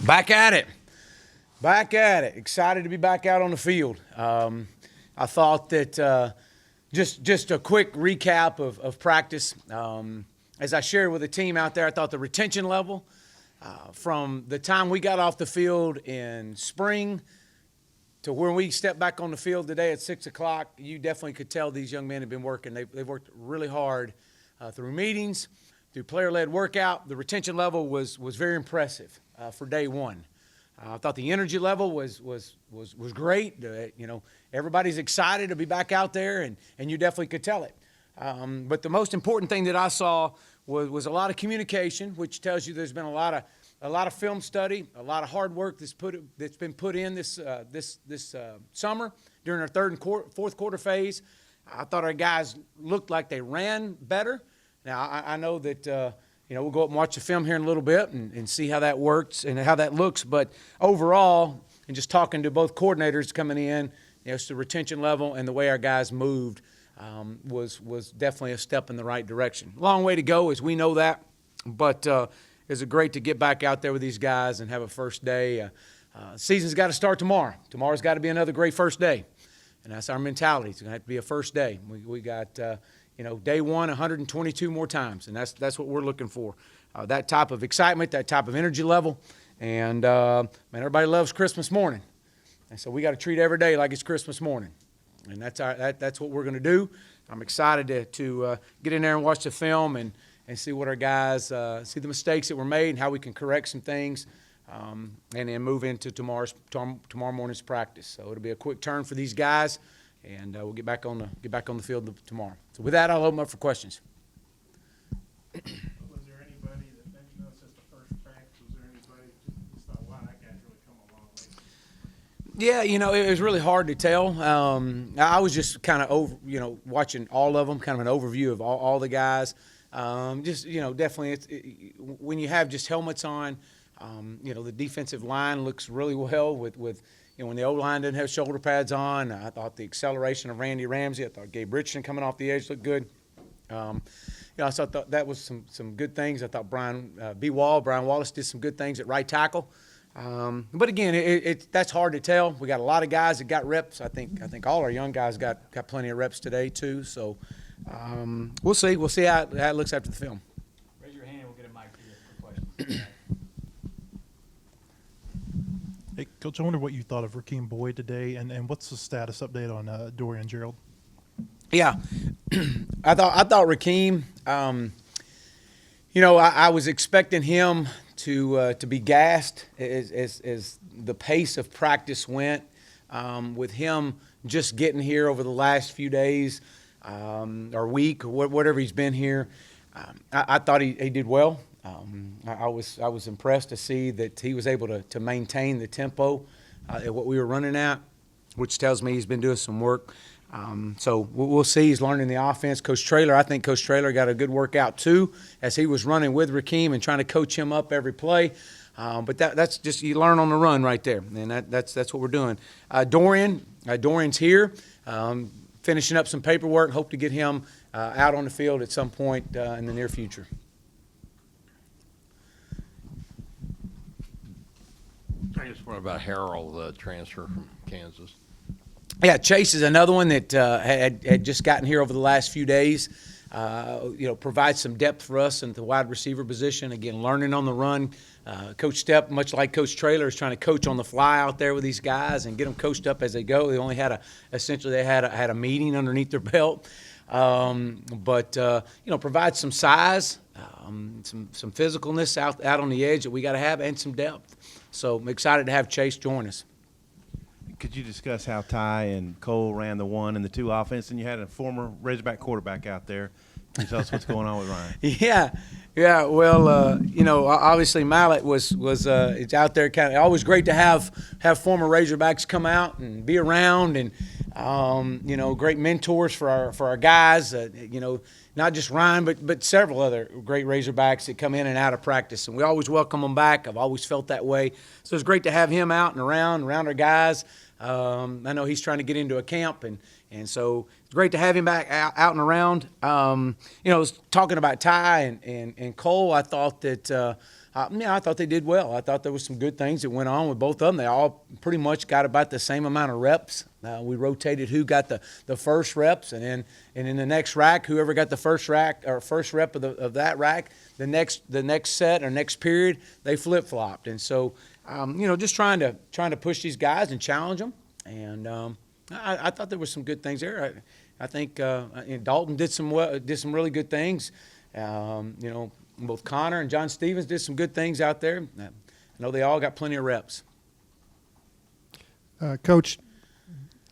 Back at it. Back at it. Excited to be back out on the field. I thought that just a quick recap of practice. As I shared with the team out there, I thought the retention level from the time we got off the field in spring to when we stepped back on the field today at 6 o'clock, you definitely could tell these young men have been working. They've worked really hard through meetings, through player-led workout. The retention level was very impressive for day one. I thought the energy level was great. Everybody's excited to be back out there, and you definitely could tell it. But the most important thing that I saw was a lot of communication, which tells you there's been a lot of film study, a lot of hard work that's been put in this summer during our third and fourth quarter phase. I thought our guys looked like they ran better. Now I know that we'll go up and watch the film here in a little bit and see how that works and how that looks. But overall, and just talking to both coordinators coming in, it's the retention level and the way our guys moved was definitely a step in the right direction. Long way to go, as we know that, but it's great to get back out there with these guys and have a first day. Season's got to start tomorrow. Tomorrow's got to be another great first day, and that's our mentality. It's going to have to be a first day. We got day one 122 more times, and that's what we're looking for. That type of excitement, that type of energy level, and everybody loves Christmas morning, and so we got to treat every day like it's Christmas morning. And that's what we're going to do. I'm excited to get in there and watch the film and see what our guys see the mistakes that were made and how we can correct some things, and then move into tomorrow morning's practice. So it'll be a quick turn for these guys, and we'll get back on the field tomorrow. So with that, I'll open up for questions. Was there anybody that maybe it's just the first practice? Was there anybody just thought, wow, that guy's really come a long way? Yeah, it was really hard to tell. I was just kind of watching all of them, kind of an overview of all the guys. Definitely when you have just helmets on, the defensive line looks really well with when the O-line didn't have shoulder pads on. I thought the acceleration of Randy Ramsey, I thought Gabe Richardson coming off the edge looked good. I thought that was some good things. I thought Brian Wallace did some good things at right tackle. But again, that's hard to tell. We got a lot of guys that got reps. I think all our young guys got plenty of reps today too. So we'll see. We'll see how it looks after the film. Raise your hand. We'll get a mic to you for questions. Hey, Coach, I wonder what you thought of Rakeem Boyd today, and what's the status update on Dorian Gerald? Yeah, I thought Rakeem. I was expecting him to be gassed as the pace of practice went. With him just getting here over the last few days or week or whatever he's been here, I thought he did well. I was impressed to see that he was able to maintain the tempo at what we were running at, which tells me he's been doing some work. So we'll see. He's learning the offense. I think Coach Traylor got a good workout too, as he was running with Rakeem and trying to coach him up every play. But that's just, you learn on the run right there, and that's what we're doing. Dorian's here, finishing up some paperwork. Hope to get him out on the field at some point in the near future. I just wonder about Harrell, the transfer from Kansas. Yeah, Chase is another one that had just gotten here over the last few days. Provides some depth for us in the wide receiver position. Again, learning on the run. Coach Stepp, much like Coach Traylor, is trying to coach on the fly out there with these guys and get them coached up as they go. They only had a meeting underneath their belt, but provide some size, some physicalness out on the edge that we got to have, and some depth. So I'm excited to have Chase join us. Could you discuss how Ty and Cole ran the 1 and the 2 offense, and you had a former Razorback quarterback out there? Can you tell us what's going on with Ryan? Yeah. Well, obviously Mallet was it's out there. Kind of always great to have former Razorbacks come out and be around, and great mentors for our guys. Not just Ryan, but several other great Razorbacks that come in and out of practice, and we always welcome them back. I've always felt that way. So it's great to have him out and around our guys. I know he's trying to get into a camp, and so it's great to have him back out and around. Talking about Ty and Cole, I thought that I thought they did well. I thought there was some good things that went on with both of them. They all pretty much got about the same amount of reps. We rotated who got the first reps, and in the next rack, whoever got the first rack or first rep of that rack, the next set or next period, they flip-flopped. And so, just trying to push these guys and challenge them. And I thought there was some good things there. I think Dalton did some really good things. Both Connor and John Stevens did some good things out there. I know they all got plenty of reps. Coach,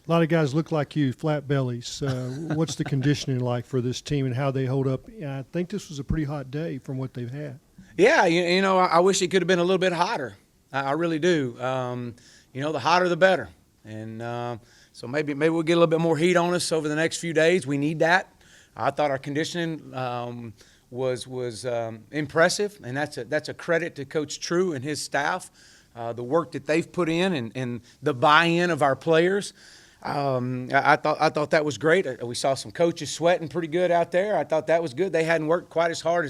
a lot of guys look like you, flat bellies. What's the conditioning like for this team and how they hold up? I think this was a pretty hot day from what they've had. Yeah, I wish it could have been a little bit hotter. I really do. The hotter the better. And so maybe we'll get a little bit more heat on us over the next few days. We need that. I thought our conditioning was impressive, and that's a credit to Coach True and his staff, the work that they've put in and the buy-in of our players. I thought that was great. We saw some coaches sweating pretty good out there. I thought that was good. They hadn't worked quite as hard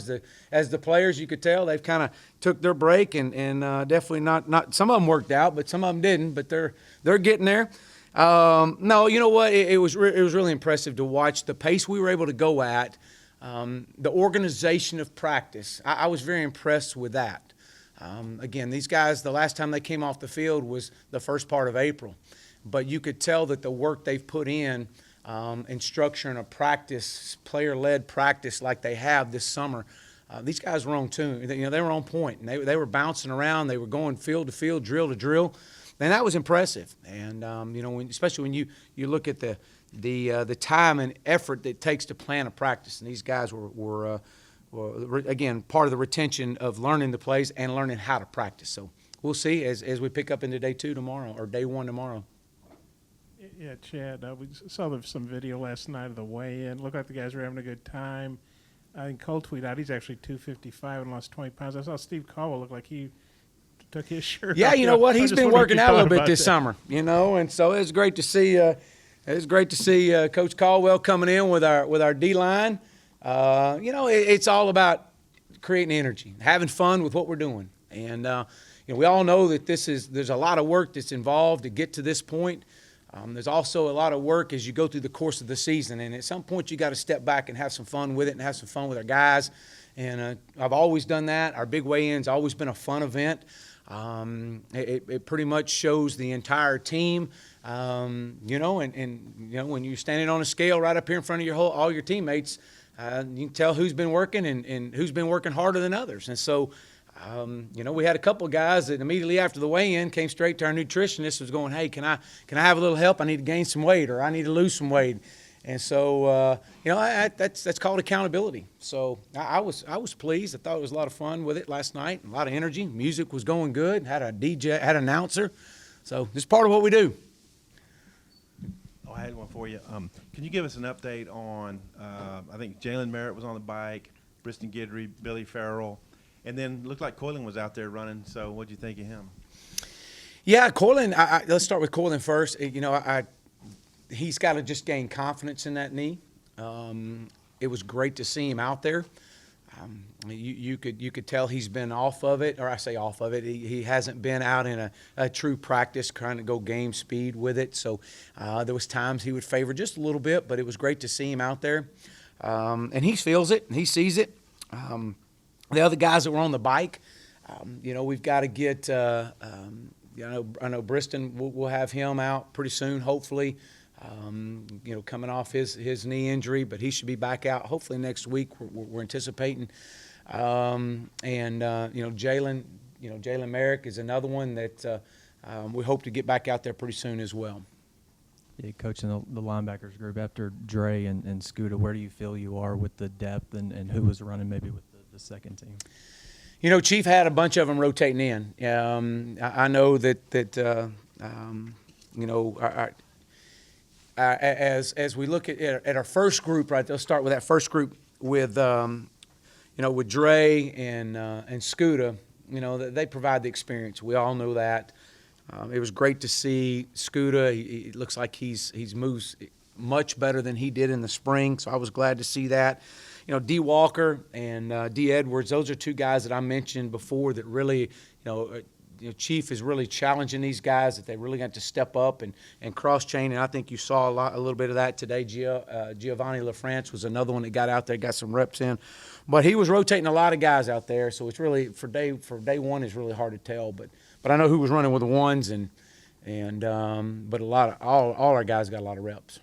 as the players. You could tell they've kind of took their break and definitely not. Some of them worked out, but some of them didn't. But they're getting there. No, you know what? It was really impressive to watch the pace we were able to go at. The organization of practice, I was very impressed with that. Again, these guys, the last time they came off the field was the first part of April. But you could tell that the work they've put in structuring a practice, player-led practice like they have this summer, these guys were on tune. They were on point, and they were bouncing around. They were going field to field, drill to drill, and that was impressive. And especially when you look at the time and effort that it takes to plan a practice, and these guys were again part of the retention of learning the plays and learning how to practice. So we'll see as we pick up into day 2 tomorrow or day 1 tomorrow. Yeah, Chad, we saw some video last night of the weigh-in. Looked like the guys were having a good time. I think Cole tweeted out he's actually 255 and lost 20 pounds. I saw Steve Caldwell look like he took his shirt Yeah, off. you know what? I He's just been wondered if working you out a little thought bit about this that. summer, and so it's great to see. It's great to see Coach Caldwell coming in with our D-line. It's all about creating energy, having fun with what we're doing, and we all know that there's a lot of work that's involved to get to this point. There's also a lot of work as you go through the course of the season, and at some point you got to step back and have some fun with it and have some fun with our guys. And I've always done that. Our big weigh-in's always been a fun event. It pretty much shows the entire team, and when you're standing on a scale right up here in front of all your teammates, you can tell who's been working and who's been working harder than others. And so, we had a couple of guys that immediately after the weigh-in came straight to our nutritionist, was going, "Hey, can I have a little help? I need to gain some weight, or I need to lose some weight." And so, that's called accountability. So I was pleased. I thought it was a lot of fun with it last night. A lot of energy. Music was going good. Had a DJ, had an announcer. So this is part of what we do. Oh, I had one for you. Can you give us an update on, I think Jalen Merritt was on the bike, Briston Guidry, Billy Farrell, and then looked like Coylan was out there running. So what'd you think of him? Yeah, Coylan, let's start with Coylan first. He's got to just gain confidence in that knee. It was great to see him out there. You could tell he's been off of it, or I say off of it. He hasn't been out in a true practice trying to go game speed with it. So there was times he would favor just a little bit, but it was great to see him out there. And he feels it, and he sees it. The other guys that were on the bike, we've got to get. I know Briston. We'll have him out pretty soon, hopefully. Coming off his knee injury, but he should be back out hopefully next week. We're anticipating, Jalen Merrick is another one that we hope to get back out there pretty soon as well. Yeah, coaching the linebackers group after Dre and Scooter, where do you feel you are with the depth and who was running maybe with the second team? Chief had a bunch of them rotating in. I know that as we look at our first group, right? They'll start with that first group with with Dre and Scooter. They provide the experience. We all know that. It was great to see Scooter. He looks like he's moved much better than he did in the spring. So I was glad to see that. D. Walker and D. Edwards, those are two guys that I mentioned before that really, Chief is really challenging these guys that they really got to step up and cross-chain, and I think you saw a little bit of that today. Giovanni LaFrance was another one that got out there, got some reps in. But he was rotating a lot of guys out there, so it's really, for day one, it's really hard to tell. But I know who was running with the ones, but all our guys got a lot of reps.